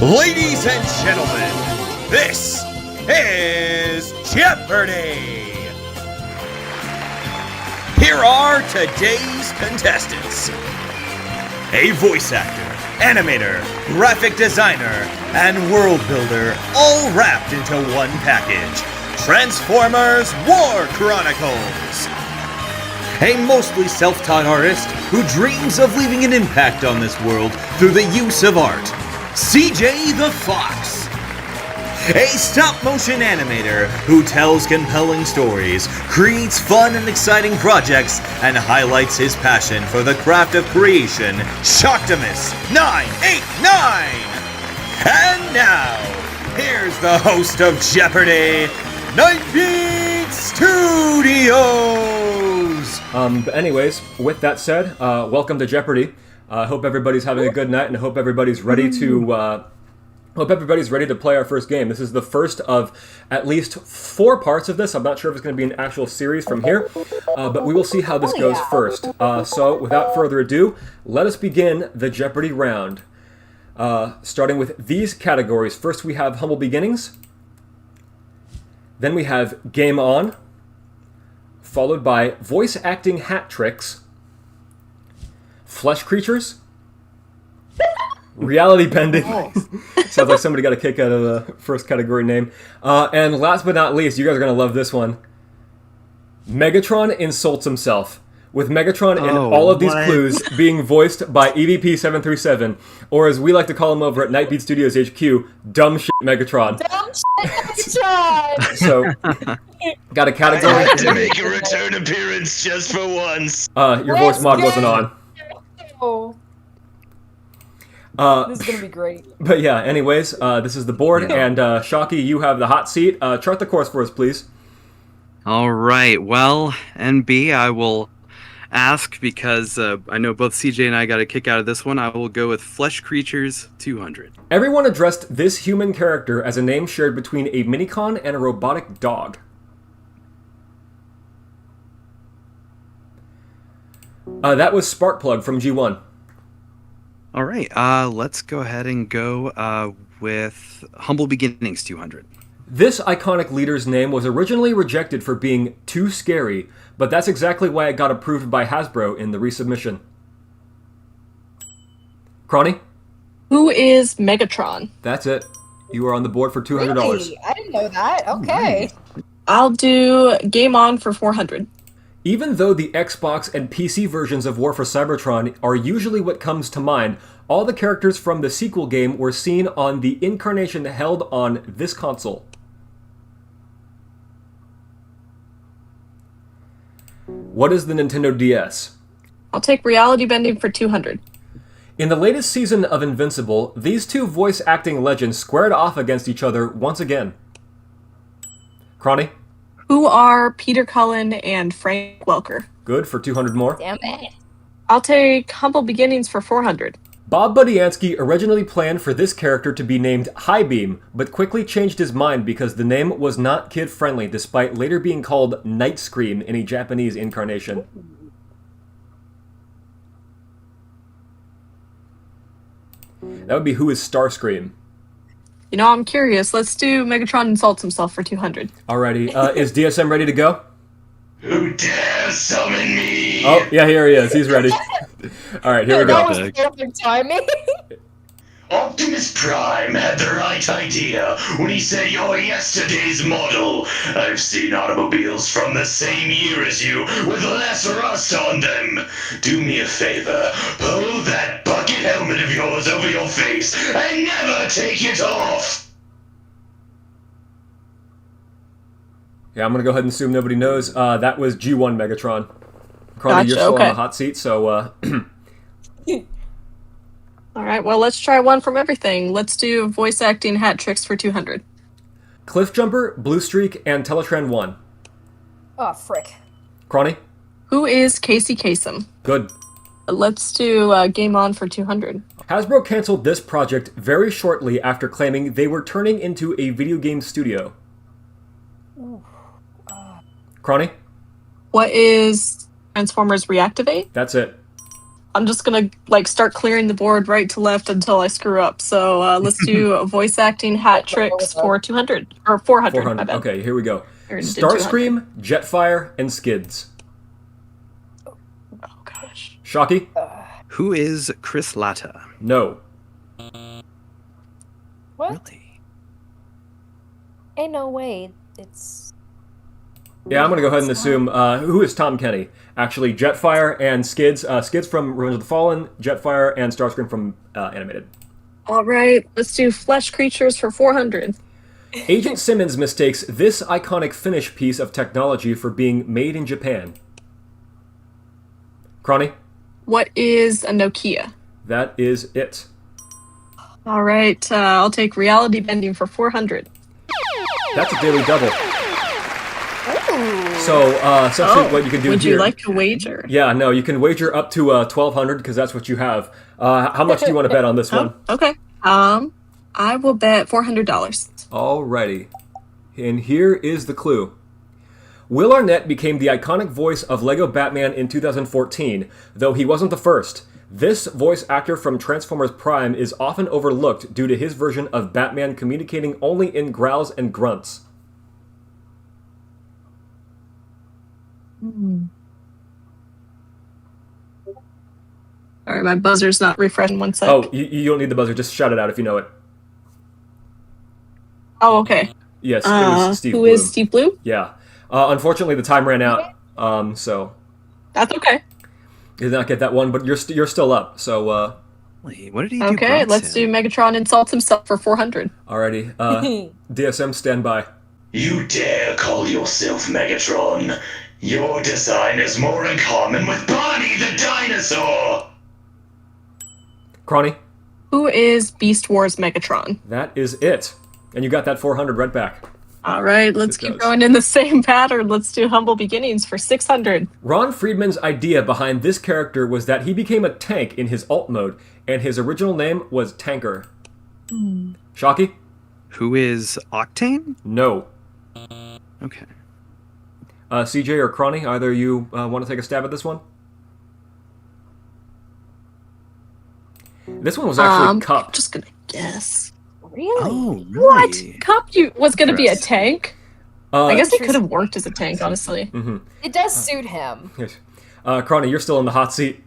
Ladies and gentlemen, this is Jeopardy! Here are today's contestants. A voice actor, animator, graphic designer, and world builder all wrapped into one package. Transformers War Chronicles! A mostly self-taught artist who dreams of leaving an impact on this world through the use of art. CJ the Fox. A stop-motion animator who tells compelling stories, creates fun and exciting projects, and highlights his passion for the craft of creation, Shocktimus989! And now, here's the host of Jeopardy, Nightbeat Studios! But anyways, with that said, welcome to Jeopardy. I hope everybody's having a good night, and I hope everybody's ready to play our first game. This is the first of at least 4 parts of this. I'm not sure if it's going to be an actual series from here, but we will see how this goes first. So, without further ado, let us begin the Jeopardy round. Starting with these categories. First, we have Humble Beginnings. Then we have Game On, followed by Voice Acting Hat Tricks, Flesh Creatures, Reality Bending. Sounds like somebody got a kick out of the first category name. And last but not least, you guys are going to love this one. Megatron Insults Himself. With Megatron in all of these clues being voiced by EVP737, or as we like to call him over at Nightbeat Studios HQ, Dumb Shit Megatron. Dumb Shit Megatron! So, got a category. I had to make a return appearance just for once. Your voice mod wasn't on. This is gonna be great. But yeah, anyways, this is the board, and Shocky, you have the hot seat. Chart the course for us, please. All right. Well, NB, I will ask because I know both CJ and I got a kick out of this one. I will go with Flesh Creatures 200. Everyone addressed this human character as a name shared between a minicon and a robotic dog. That was Sparkplug from G1. All right. Let's go ahead and go with Humble Beginnings 200. This iconic leader's name was originally rejected for being too scary, but that's exactly why it got approved by Hasbro in the resubmission. Cronny? Who is Megatron? That's it. You are on the board for $200. Really? I didn't know that. Okay. I'll do Game On for 400. Even though the Xbox and PC versions of War for Cybertron are usually what comes to mind, all the characters from the sequel game were seen on the incarnation held on this console. What is the Nintendo DS? I'll take Reality Bending for 200. In the latest season of Invincible, these two voice acting legends squared off against each other once again. Cronny? Who are Peter Cullen and Frank Welker? Good, for 200 more. Damn it. I'll take Humble Beginnings for 400. Bob Budiansky originally planned for this character to be named Highbeam, but quickly changed his mind because the name was not kid-friendly, despite later being called Night Scream in a Japanese incarnation. That would be Who is Starscream? You know, I'm curious. Let's do Megatron Insults Himself for 200. Alrighty, is DSM ready to go? Who dares summon me? Oh, yeah, here he is. He's ready. Alright, here we That go. was perfect timing. Optimus Prime had the right idea when he said you're yesterday's model. I've seen automobiles from the same year as you with less rust on them. Do me a favor, pull that bucket helmet of yours over your face and never take it off. Yeah, I'm gonna go ahead and assume nobody knows. That was G1 Megatron. Cronny, you're still on the hot seat, so Alright, well, let's try one from everything. Let's do Voice Acting Hat Tricks for 200. Cliffjumper, Blue Streak, and Teletran 1. Oh, frick. Cronny? Who is Casey Kasem? Good. Let's do Game On for 200. Hasbro canceled this project very shortly after claiming they were turning into a video game studio. Cronny? What is Transformers Reactivate? That's it. I'm just gonna like start clearing the board right to left until I screw up. So let's do voice acting hat tricks for 200 or 400. 400. My bad. Okay, here we go. Or did 200. Starscream, Jetfire, and Skids. Oh gosh. Shocky? Who is Chris Latta? No. What? Really? Ain't no way. It's. Yeah, I'm going to go ahead and assume, who is Tom Kenny? Actually, Jetfire and Skids. Skids from Revenge of the Fallen, Jetfire, and Starscream from Animated. All right, let's do flesh creatures for 400. Agent Simmons mistakes this iconic Finnish piece of technology for being made in Japan. Cronny? What is a Nokia? That is it. All right, I'll take reality bending for 400. That's a daily double. So, essentially what you can do would here... you like to wager? Yeah, no, you can wager up to 1,200 because that's what you have. How much do you want to bet on this one? Okay. I will bet $400. Alrighty. And here is the clue. Will Arnett became the iconic voice of Lego Batman in 2014, though he wasn't the first. This voice actor from Transformers Prime is often overlooked due to his version of Batman communicating only in growls and grunts. All right, my buzzer's not refreshing. One sec. Oh, you don't need the buzzer. Just shout it out if you know it. Oh, okay. Yes, it was Steve Who Bloom. is Steve Blue? Yeah. Unfortunately, the time ran out, so That's okay. you did not get that one, but you're still up. So, Wait, what did he do? Okay, let's do Megatron insults himself for 400. alrighty. DSM, stand by. You dare call yourself Megatron? Your design is more in common with Barney the dinosaur! Cronny, Who is Beast Wars Megatron? that is it. And you got that 400 right back. All right, let's It keep does. going in the same pattern. Let's do Humble Beginnings for 600. Ron Friedman's idea behind this character was that he became a tank in his alt mode, and his original name was Tanker. Shocky? Who is Octane? No. Okay. CJ or Cronny, either you want to take a stab at this one? This one was actually Cup. Just gonna guess. Really? Oh, really? What? Cup was gonna be a Interesting. tank? I guess it could have worked as a tank, honestly. It does suit him. Yes. Cronny, you're still in the hot seat.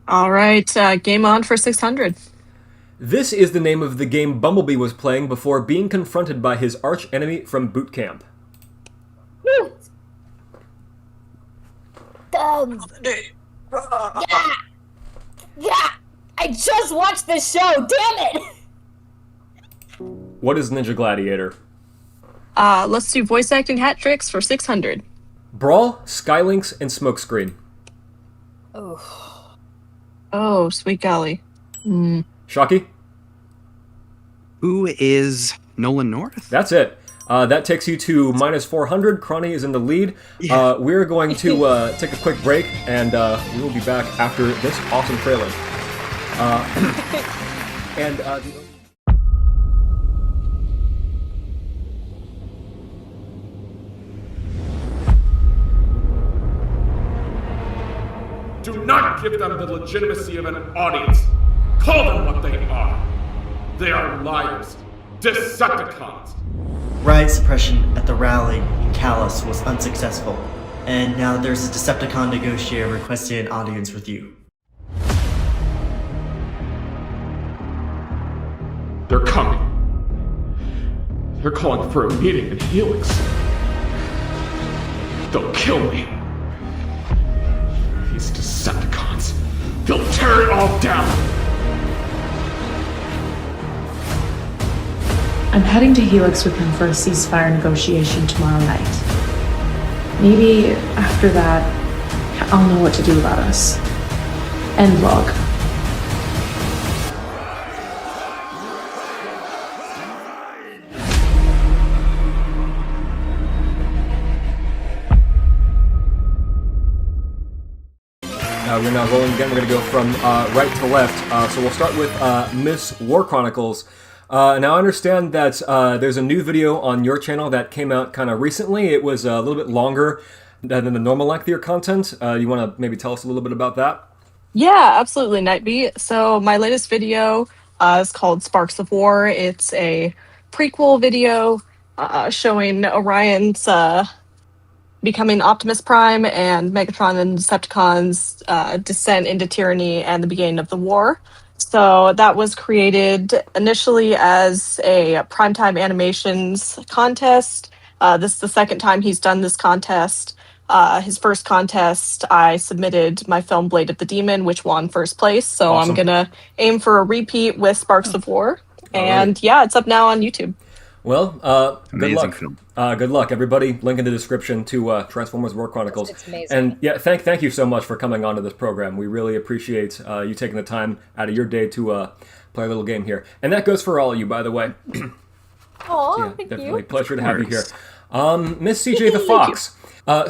All right, game on for 600. This is the name of the game Bumblebee was playing before being confronted by his arch enemy from boot camp. Yeah! I just watched this show! Damn it! What is Ninja Gladiator? Let's do voice acting hat tricks for 600. Brawl, Skylinks, and Smokescreen. Oh, sweet golly. Shocky? Who is Nolan North? That's it. That takes you to minus 400. Cronny is in the lead. We're going to take a quick break, and we will be back after this awesome trailer. Do not give them the legitimacy of an audience. Call them what they are. They are liars, Decepticons. Riot suppression at the rally in Callus was unsuccessful, and now there's a Decepticon negotiator requesting an audience with you. They're coming. They're calling for a meeting in Helix. They'll kill me. These Decepticons. They'll tear it all down. I'm heading to Helix with him for a ceasefire negotiation tomorrow night. Maybe after that, I'll know what to do about us. End log. We're now rolling again. We're going to go from right to left. So we'll start with Miss War Chronicles. Now I understand that there's a new video on your channel that came out kind of recently. It was a little bit longer than the normal length of your content. You want to maybe tell us a little bit about that? Yeah, absolutely, Nightbeat. So my latest video is called Sparks of War. It's a prequel video showing Orion's becoming Optimus Prime and Megatron and Decepticons' descent into tyranny and the beginning of the war. So that was created initially as a primetime animations contest. This is the second time he's done this contest. His first contest, I submitted my film Blade of the Demon, which won first place. So Awesome. I'm gonna aim for a repeat with Sparks of War. And Alrighty. yeah, it's up now on YouTube. Well, good Amazing luck. film. Good luck, everybody. Link in the description to Transformers War Chronicles. It's amazing. And yeah, thank you so much for coming onto this program. We really appreciate you taking the time out of your day to play a little game here. And that goes for all of you, by the way. Aw, Yeah, thank definitely. you. Pleasure to have you here. course. Miss CJ the Fox.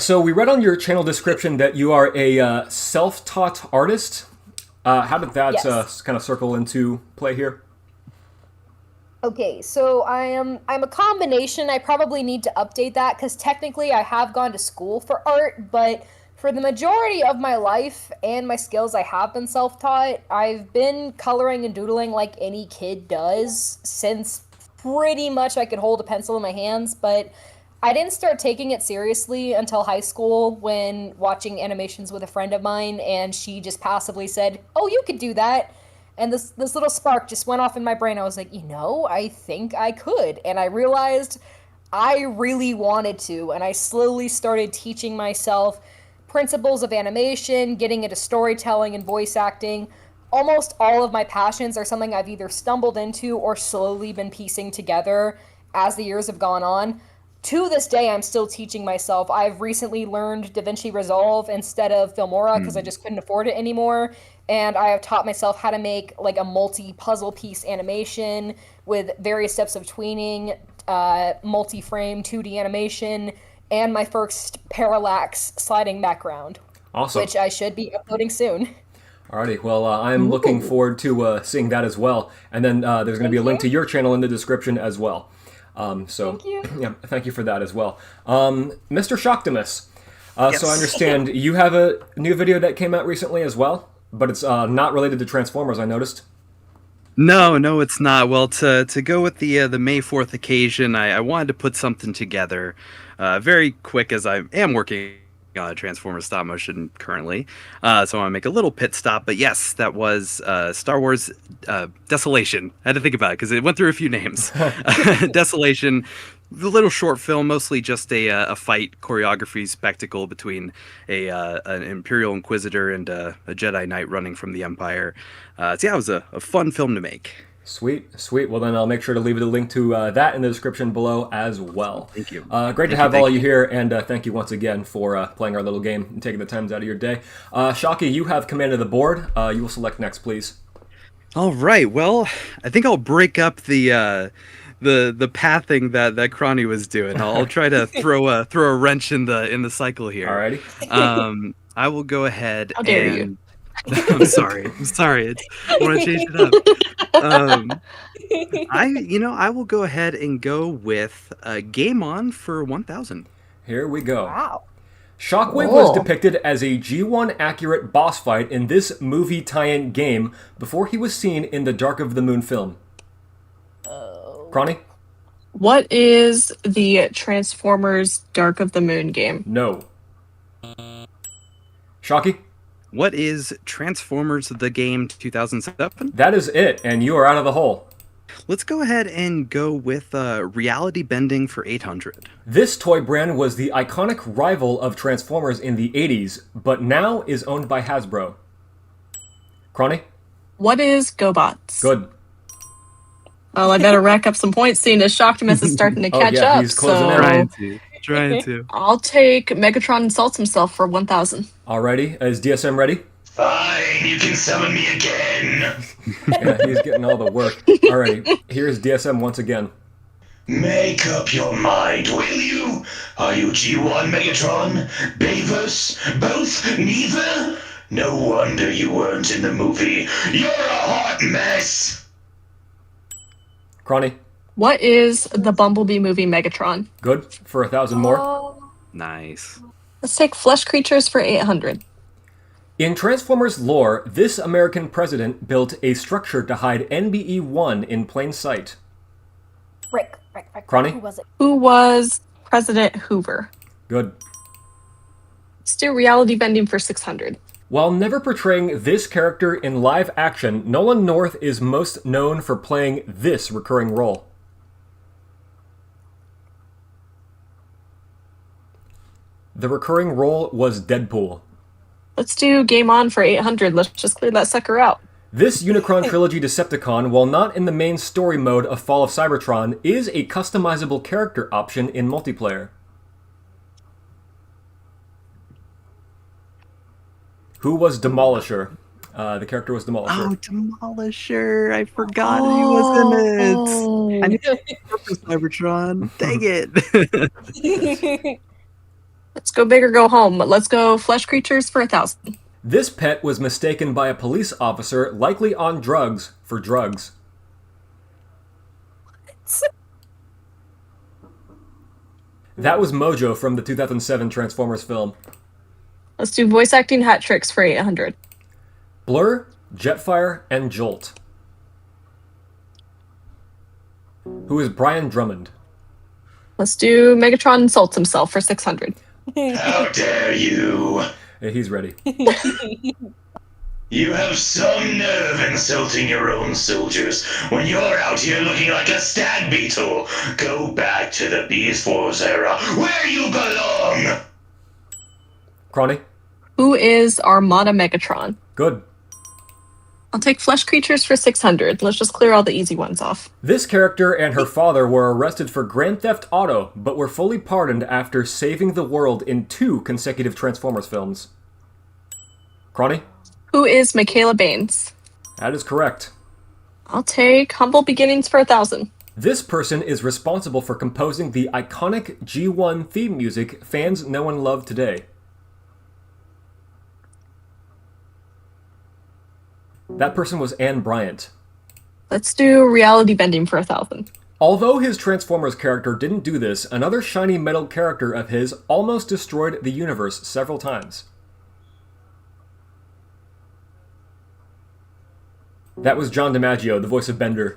So we read on your channel description that you are a self-taught artist. How did that Yes. kind of circle into play here? Okay, so I'm a combination. I probably need to update that because technically I have gone to school for art, but for the majority of my life and my skills, I have been self-taught. I've been coloring and doodling like any kid does since pretty much I could hold a pencil in my hands, but I didn't start taking it seriously until high school when watching animations with a friend of mine, and she just passively said, "Oh, you could do that." And this little spark just went off in my brain. I was like, I think I could. And I realized I really wanted to. And I slowly started teaching myself principles of animation, getting into storytelling and voice acting. Almost all of my passions are something I've either stumbled into or slowly been piecing together as the years have gone on. To this day, I'm still teaching myself. I've recently learned DaVinci Resolve instead of Filmora because I just couldn't afford it anymore. And I have taught myself how to make like a multi-puzzle piece animation with various steps of tweening, multi-frame 2D animation, and my first parallax sliding background, Awesome. which I should be uploading soon. Alrighty, well, I'm looking forward to seeing that as well. And then there's going to be a link to your channel in the description as well. Thank you. Yeah, thank you for that as well. Mr. Shocktimus, Yes. so I understand you have a new video that came out recently as well, but it's not related to Transformers, I noticed. No, it's not. Well, to go with the May 4th occasion, I wanted to put something together very quick as I am working on Transformers stop motion currently. So I want to make a little pit stop. But yes, that was Star Wars Desolation. I had to think about it because it went through a few names. Desolation. The little short film, mostly just a fight choreography spectacle between an Imperial Inquisitor and a Jedi Knight running from the Empire. So yeah, it was a fun film to make. Sweet. Well, then I'll make sure to leave a link to that in the description below as well. Thank you. Great to have all you here, and thank you once again for playing our little game and taking the time out of your day. Shocky, you have command of the board. You will select next, please. All right. Well, I think I'll break up the pathing that Cronny was doing. I'll try to throw a wrench in the cycle here. Alrighty. I will go ahead. How dare and... you. I'm sorry. I want to change it up. I will go ahead and go with Game On for 1,000. Here we go. Wow. Shockwave was depicted as a G1 accurate boss fight in this movie tie-in game before he was seen in the Dark of the Moon film. Cronny? What is the Transformers Dark of the Moon game? No. Shocky? What is Transformers the Game 2007? That is it, and you are out of the hole. Let's go ahead and go with Reality Bending for 800. This toy brand was the iconic rival of Transformers in the 80s, but now is owned by Hasbro. Cronny? What is GoBots? Good. Well, I better rack up some points, seeing as Shocktimus is starting to catch up. he's closing in. Trying to. I'll take Megatron insults himself for 1,000. Alrighty, is DSM ready? Fine, you can summon me again. Yeah, he's getting all the work. Alrighty, here's DSM once again. Make up your mind, will you? Are you G1 Megatron? Bayverse? Both? Neither? No wonder you weren't in the movie. You're a hot mess! Cronny? What is the Bumblebee movie Megatron? Good, for 1,000 more. Nice. Let's take Flesh Creatures for 800. In Transformers lore, this American president built a structure to hide NBE-1 in plain sight. Rick. Cronny? Who was it? Who was President Hoover? Good. Let's do reality bending for 600. While never portraying this character in live action, Nolan North is most known for playing this recurring role. The recurring role was Deadpool. Let's do game on for 800. Let's just clear that sucker out. This Unicron Trilogy Decepticon, while not in the main story mode of Fall of Cybertron, is a customizable character option in multiplayer. Who was Demolisher? The character was Demolisher. Oh, Demolisher! I forgot he was in it. I knew it was Cybertron. Dang it! Let's go big or go home. Let's go flesh creatures for 1,000. This pet was mistaken by a police officer, likely on drugs, for drugs. That was Mojo from the 2007 Transformers film. Let's do voice acting hat tricks for 800. Blur, Jetfire, and Jolt. Who is Brian Drummond? Let's do Megatron insults himself for 600. How dare you! Yeah, he's ready. You have some nerve insulting your own soldiers when you're out here looking like a stag beetle. Go back to the Beast Wars era, where you belong! Cronny? Who is Armada Megatron? Good. I'll take flesh creatures for 600. Let's just clear all the easy ones off. This character and her father were arrested for Grand Theft Auto, but were fully pardoned after saving the world in 2 consecutive Transformers films. Cronny? Who is Michaela Baines? That is correct. I'll take Humble Beginnings for 1,000. This person is responsible for composing the iconic G1 theme music fans know and love today. That person was Anne Bryant. Let's do reality bending for 1,000. Although his Transformers character didn't do this, another shiny metal character of his almost destroyed the universe several times. That was John DiMaggio, the voice of Bender.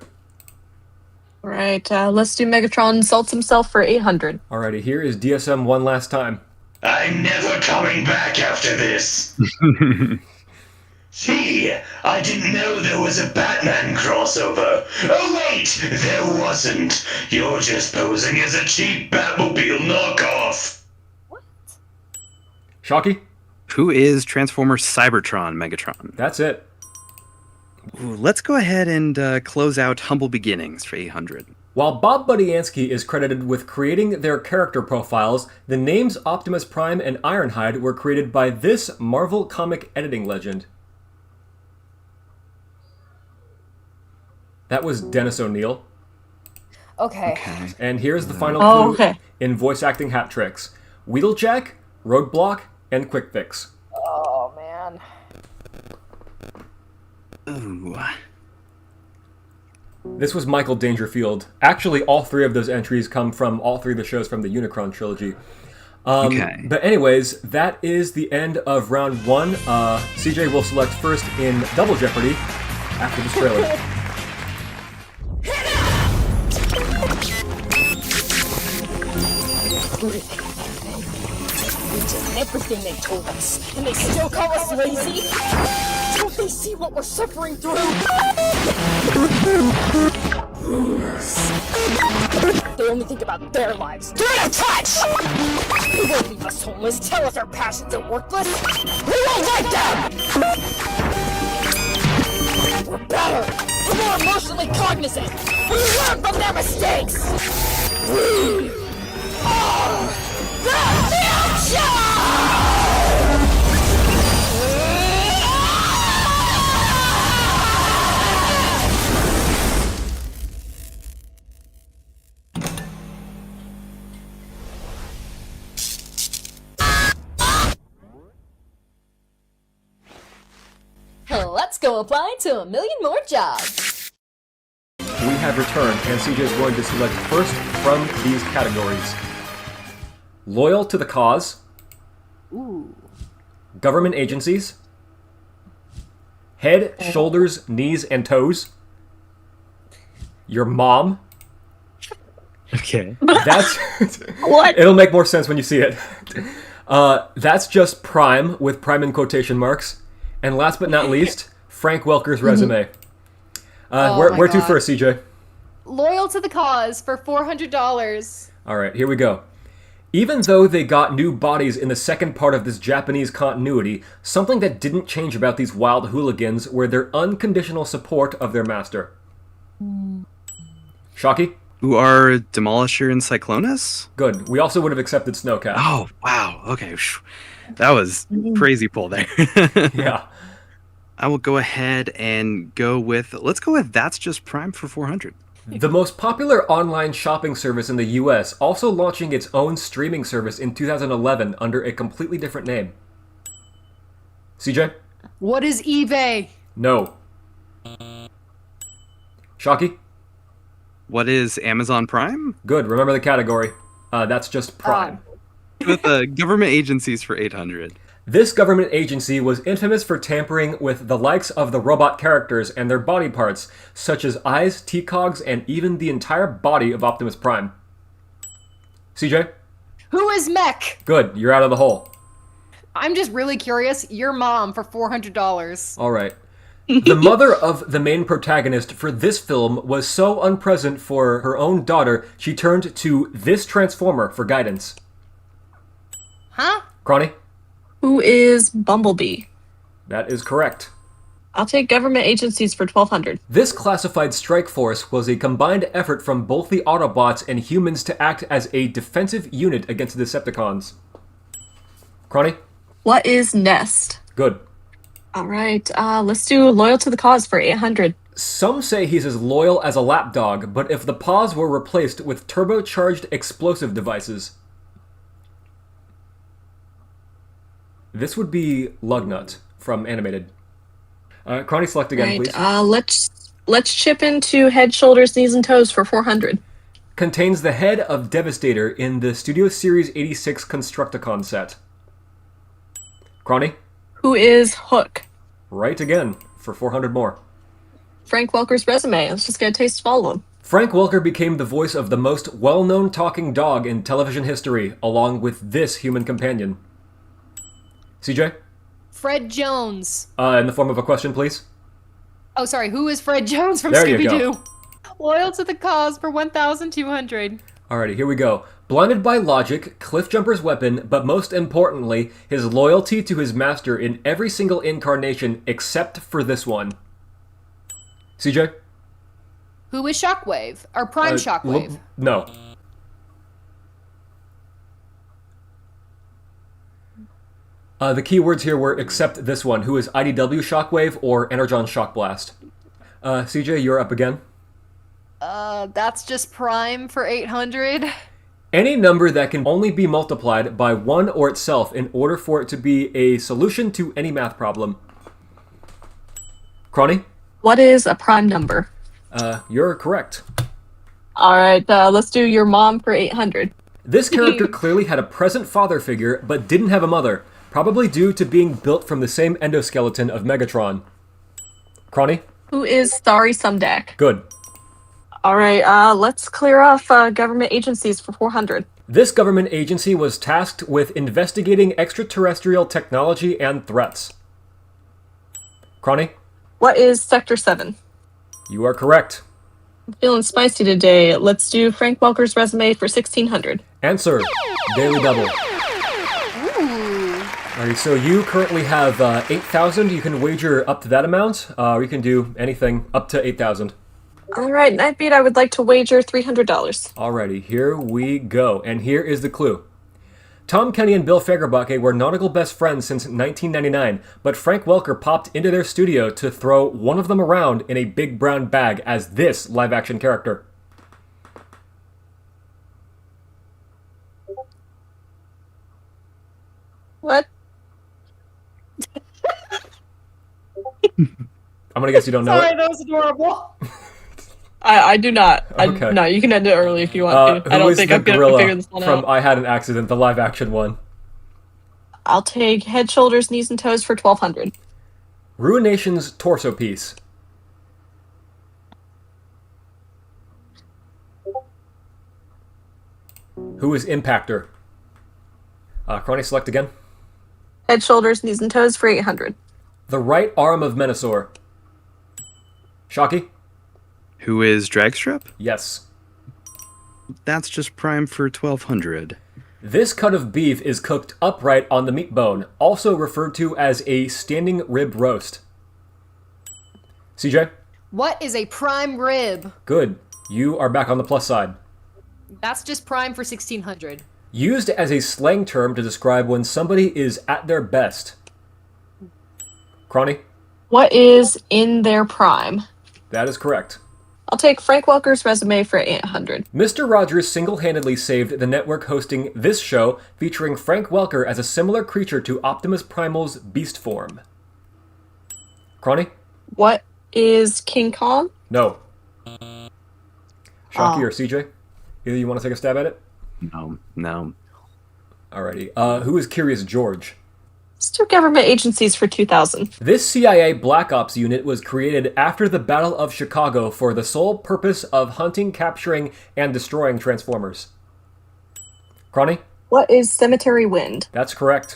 All right, let's do Megatron insults himself for 800. Alrighty, here is DSM one last time. I'm never coming back after this. Gee, I didn't know there was a Batman crossover. Oh wait, there wasn't. You're just posing as a cheap Batmobile knockoff. Shocky? Who is Transformers Cybertron Megatron? That's it. Ooh, let's go ahead and close out Humble Beginnings for 800. While Bob Budiansky is credited with creating their character profiles, the names Optimus Prime and Ironhide were created by this Marvel comic editing legend. That was Dennis O'Neil. Okay. And here's the final clue okay. in voice acting hat tricks. Wheedlejack, Roadblock, and Quick Fix. Oh, man. Ooh. This was Michael Dangerfield. Actually, all 3 of those entries come from all 3 of the shows from the Unicron trilogy. But anyways, that is the end of round 1. CJ will select first in Double Jeopardy after this trailer. We did everything they told us, and they still call us lazy? Don't they see what we're suffering through? They only think about their lives. Get out of touch! They won't leave us homeless, tell us our passions are worthless. We won't like them! We're better! We're more emotionally cognizant! We learn from their mistakes! We are the future! Let's go apply to 1 million more jobs. We have returned, and CJ is going to select first from these categories. Loyal to the cause. Ooh. Government agencies. Head, shoulders, knees, and toes. Your mom. Okay. That's What? It'll make more sense when you see it. That's just Prime with Prime in quotation marks. And last but not least, Frank Welker's resume. Where to first, CJ? Loyal to the cause for $400. All right, here we go. Even though they got new bodies in the second part of this Japanese continuity, something that didn't change about these wild hooligans were their unconditional support of their master. Shocky? Who are Demolisher and Cyclonus? Good. We also would have accepted Snowcat. Oh, wow. Okay. That was crazy pull there. Yeah. I will go ahead and let's go with That's Just Prime for 400. The most popular online shopping service in the US, also launching its own streaming service in 2011 under a completely different name. CJ? What is eBay? No. Shocky? What is Amazon Prime? Good. Remember the category. That's just Prime. With the government agencies for 800. This government agency was infamous for tampering with the likes of the robot characters and their body parts, such as eyes, T-cogs, and even the entire body of Optimus Prime. CJ? Who is Mech? Good, you're out of the hole. I'm just really curious. Your mom for $400. All right. The mother of the main protagonist for this film was so unpresent for her own daughter, she turned to this Transformer for guidance. Huh? Cronny? Who is Bumblebee? That is correct. I'll take government agencies for 1200. This classified strike force was a combined effort from both the Autobots and humans to act as a defensive unit against the Decepticons. Cronny? What is Nest? Good. All right, let's do Loyal to the Cause for 800. Some say he's as loyal as a lapdog, but if the paws were replaced with turbocharged explosive devices, this would be Lugnut from Animated. Cronny, select again, please. Let's chip into Head, Shoulders, Knees, and Toes for 400. Contains the head of Devastator in the Studio Series 86 Constructicon set. Cronny? Who is Hook? Right again, for 400 more. Frank Welker's resume. Let's just get a taste of all of them. Frank Welker became the voice of the most well-known talking dog in television history, along with this human companion. CJ? Fred Jones. In the form of a question, please. Oh, sorry. Who is Fred Jones from There you Scooby-Doo? Loyal to the cause for 1,200. Alrighty, here we go. Blinded by logic, Cliffjumper's weapon, but most importantly, his loyalty to his master in every single incarnation except for this one. CJ? Who is Shockwave? Or Prime Shockwave? No. The key words here were except this one, who is IDW Shockwave or Energon Shock Blast. CJ, you're up again. That's just Prime for 800. Any number that can only be multiplied by 1 or itself in order for it to be a solution to any math problem. Cronny? What is a prime number? You're correct. All right, let's do Your Mom for 800. This character clearly had a present father figure, but didn't have a mother, probably due to being built from the same endoskeleton of Megatron. Cronny? Who is Starry Sumdac? Good. All right, let's clear off government agencies for 400. This government agency was tasked with investigating extraterrestrial technology and threats. Cronny? What is Sector 7? You are correct. I'm feeling spicy today. Let's do Frank Welker's resume for 1600. Answer. Daily double. Alright, so you currently have 8,000. You can wager up to that amount, or you can do anything up to 8,000. All right, Nightbeat, I would like to wager $300. Alrighty, here we go. And here is the clue. Tom Kenny and Bill Fagerbakke were nautical best friends since 1999, but Frank Welker popped into their studio to throw one of them around in a big brown bag as this live-action character. What? I'm gonna guess you don't know Sorry, it. that was adorable. I do not. Okay. No, you can end it early if you want to. I Who don't is think the I'm going to gorilla figure this one from out. I Had an Accident, the live-action one? I'll take Head, Shoulders, Knees, and Toes for 1200. Ruination's torso piece. Who is Impactor? Crony, select again. Head, shoulders, knees, and toes for 800. The right arm of Menasor. Shocky? Who is Dragstrip? Yes. That's just prime for 1200. This cut of beef is cooked upright on the meat bone, also referred to as a standing rib roast. CJ? What is a prime rib? Good. You are back on the plus side. That's just prime for 1600. Used as a slang term to describe when somebody is at their best. Crony? What is in their prime? That is correct. I'll take Frank Welker's resume for 800. Mr. Rogers single-handedly saved the network hosting this show featuring Frank Welker as a similar creature to Optimus Primal's beast form. Crony? What is King Kong? No. Shocky or CJ? Either you want to take a stab at it? No. Alrighty. Who is Curious George? Let's do government agencies for 2000. This CIA Black Ops unit was created after the Battle of Chicago for the sole purpose of hunting, capturing, and destroying Transformers. Crony? What is Cemetery Wind? That's correct.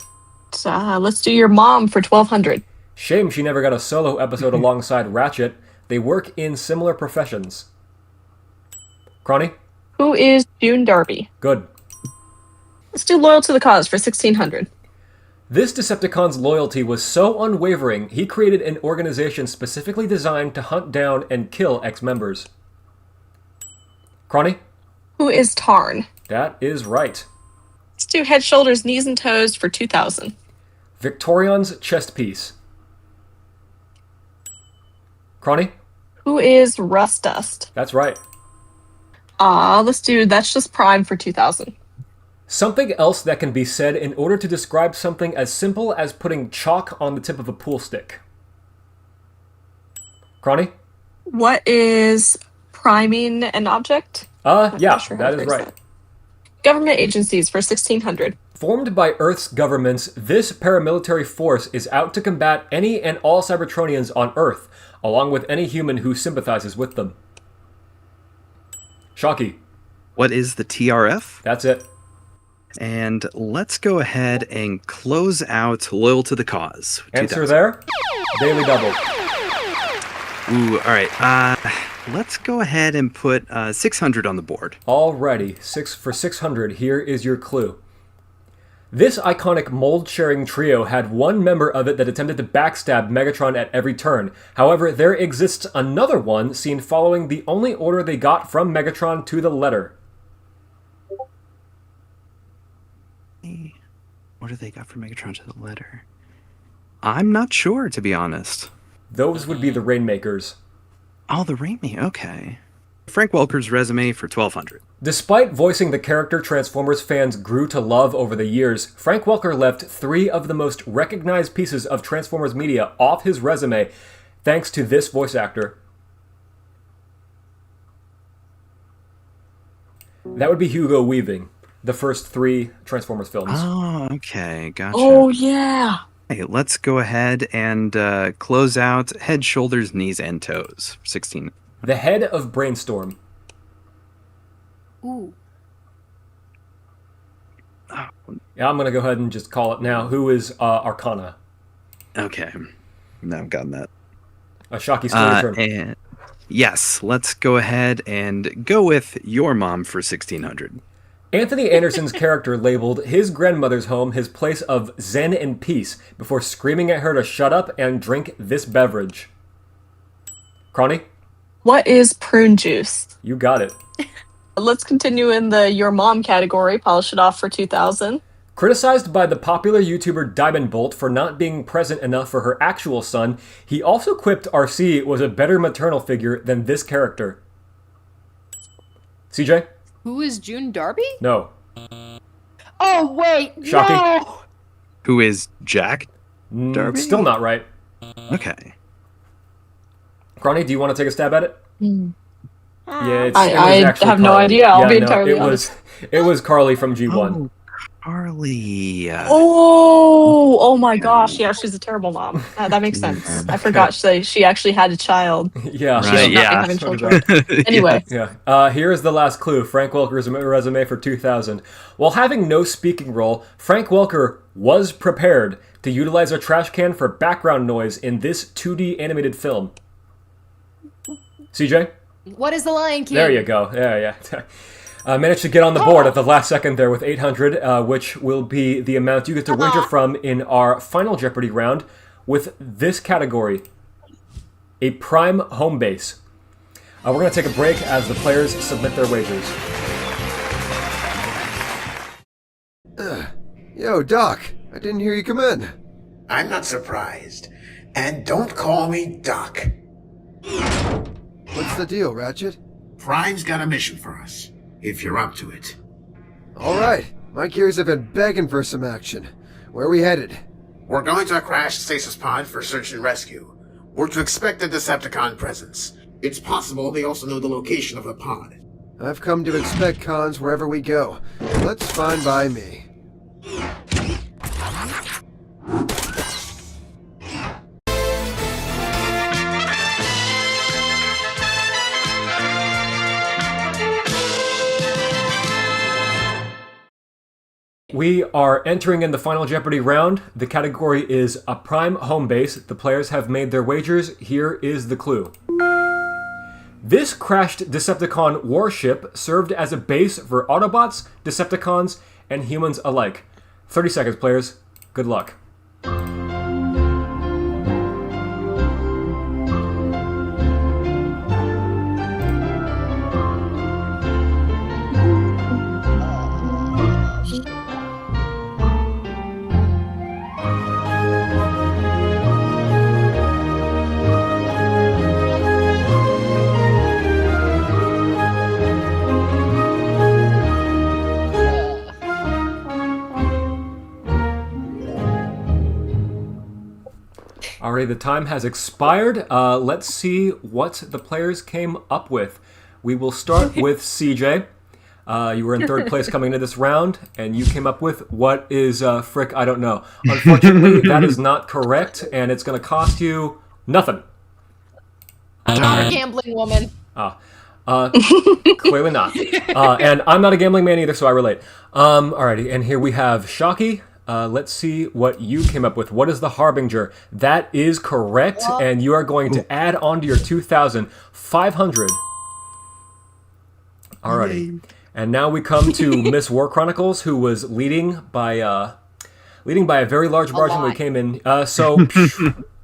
Let's do your mom for 1200. Shame she never got a solo episode alongside Ratchet. They work in similar professions. Crony? Who is June Darby? Good. Let's do Loyal to the Cause for 1600. This Decepticon's loyalty was so unwavering, he created an organization specifically designed to hunt down and kill ex-members. Crony? Who is Tarn? That is right. Let's do Head, Shoulders, Knees, and Toes for 2000. Victorion's chest piece. Crony? Who is Rust Dust? That's right. Let's do That's Just Prime for 2000. Something else that can be said in order to describe something as simple as putting chalk on the tip of a pool stick. Crony? What is priming an object? Yeah, sure that is right. Government agencies for 1600. Formed by Earth's governments, this paramilitary force is out to combat any and all Cybertronians on Earth, along with any human who sympathizes with them. Shocky. What is the TRF? That's it. And let's go ahead and close out Loyal to the Cause. Answer there? Daily double. Ooh, all right. Let's go ahead and put 600 on the board. Alrighty, for 600, here is your clue. This iconic mold-sharing trio had one member of it that attempted to backstab Megatron at every turn. However, there exists another one seen following the only order they got from Megatron to the letter. What do they got from Megatron to the letter? I'm not sure, to be honest. Those would be the Rainmakers. Oh, the Rainmaker. Okay. Frank Welker's resume for 1200. Despite voicing the character Transformers fans grew to love over the years, Frank Welker left 3 of the most recognized pieces of Transformers media off his resume thanks to this voice actor. That would be Hugo Weaving, the first 3 Transformers films. Oh, okay. Gotcha. Oh, yeah. Hey, let's go ahead and close out Head, Shoulders, Knees, and Toes. 16. The head of Brainstorm. Ooh. Yeah, I'm going to go ahead and just call it now. Who is Arcana? Okay. Now I've gotten that. A Shocky story turn. And yes, let's go ahead and go with your mom for 1600. Anthony Anderson's character labeled his grandmother's home his place of zen and peace before screaming at her to shut up and drink this beverage. Crony? What is prune juice? You got it. Let's continue in the Your Mom category. Polish it off for 2000. Criticized by the popular YouTuber Diamond Bolt for not being present enough for her actual son, he also quipped RC was a better maternal figure than this character. CJ? Who is June Darby? No. Oh, wait. Shocky. No! Who is Jack Darby? Still not right. Okay. Crony, do you want to take a stab at it? Yeah, it was I actually have no Carly. idea. I'll be no, entirely it honest. It was Carly from G1. Oh, Harley. Oh my gosh. Yeah, she's a terrible mom. That makes sense. I forgot she actually had a child. Yeah. She Right, should not be yeah. having children. Anyway. Yeah. Here is the last clue. Frank Welker's resume for 2000. While having no speaking role, Frank Welker was prepared to utilize a trash can for background noise in this 2D animated film. CJ? What is the Lion King? There you go. Yeah. Managed to get on the board at the last second there with 800, which will be the amount you get to wager from in our final Jeopardy round with this category, a prime home base. We're going to take a break as the players submit their wagers. Yo, Doc, I didn't hear you come in. I'm not surprised. And don't call me Doc. What's the deal, Ratchet? Prime's got a mission for us, if you're up to it. All right, my gears have been begging for some action. Where are we headed? We're going to a crashed stasis pod for search and rescue. We're to expect a Decepticon presence. It's possible they also know the location of the pod. I've come to expect cons wherever we go. That's fine by me. We are entering in the final Jeopardy round. The category is a prime home base. The players have made their wagers. Here is the clue. This crashed Decepticon warship served as a base for Autobots, Decepticons, and humans alike. 30 seconds, players. Good luck. Alrighty, the time has expired. Let's see what the players came up with. We will start with CJ. You were in third place coming into this round, and you came up with what is, frick, I don't know. Unfortunately, that is not correct, and it's going to cost you nothing. Not a gambling woman. Clearly not. And I'm not a gambling man either, so I relate. Alrighty, and here we have Shocky. Let's see what you came up with. What is the Harbinger? That is correct, and you are going to add on to your 2,500. Alrighty. And now we come to Miss War Chronicles, who was leading by a very large margin when we came in. So,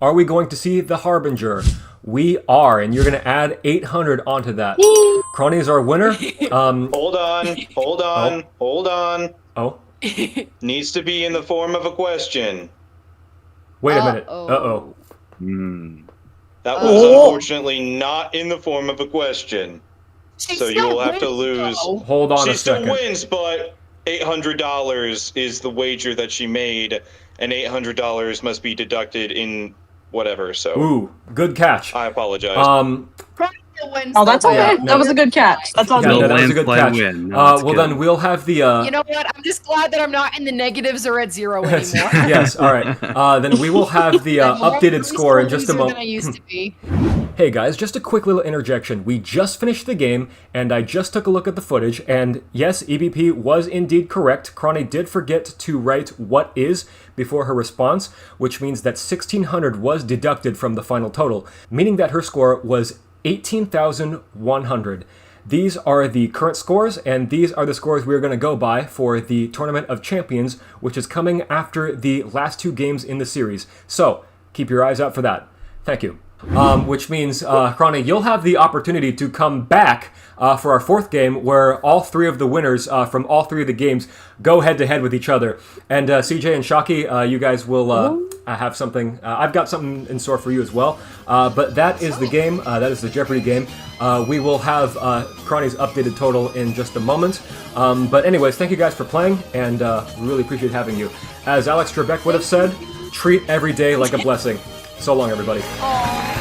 are we going to see the Harbinger? We are, and you're going to add 800 onto that. Crony is our winner. Hold on. Oh. Needs to be in the form of a question. Wait a minute. That was unfortunately not in the form of a question. So you will have to lose. Hold on a second. She still wins, but $800 is the wager that she made, and $800 must be deducted in whatever. So. Ooh, good catch. I apologize. Oh, that's okay. That was a good catch. That's all good. That was a good catch. Well, then we'll have the. You know what? I'm just glad that I'm not in the negatives or at zero anymore. Yes. All right. Then we will have the updated score in just a moment. Than I used to be. Hey guys, just a quick little interjection. We just finished the game, and I just took a look at the footage, and yes, EBP was indeed correct. Crony did forget to write "what is" before her response, which means that 1,600 was deducted from the final total, meaning that her score was 18,100. These are the current scores, and these are the scores we're going to go by for the Tournament of Champions, which is coming after the last two games in the series. So, keep your eyes out for that. Thank you. Which means, Crony, you'll have the opportunity to come back for our fourth game, where all three of the winners from all three of the games go head-to-head with each other. And CJ and Shocky, you guys will have something. I've got something in store for you as well. But that is the game. That is the Jeopardy game. We will have Crony's updated total in just a moment. But anyways, thank you guys for playing, and we really appreciate having you. As Alex Trebek would have said, treat every day like a blessing. So long, everybody. Aww.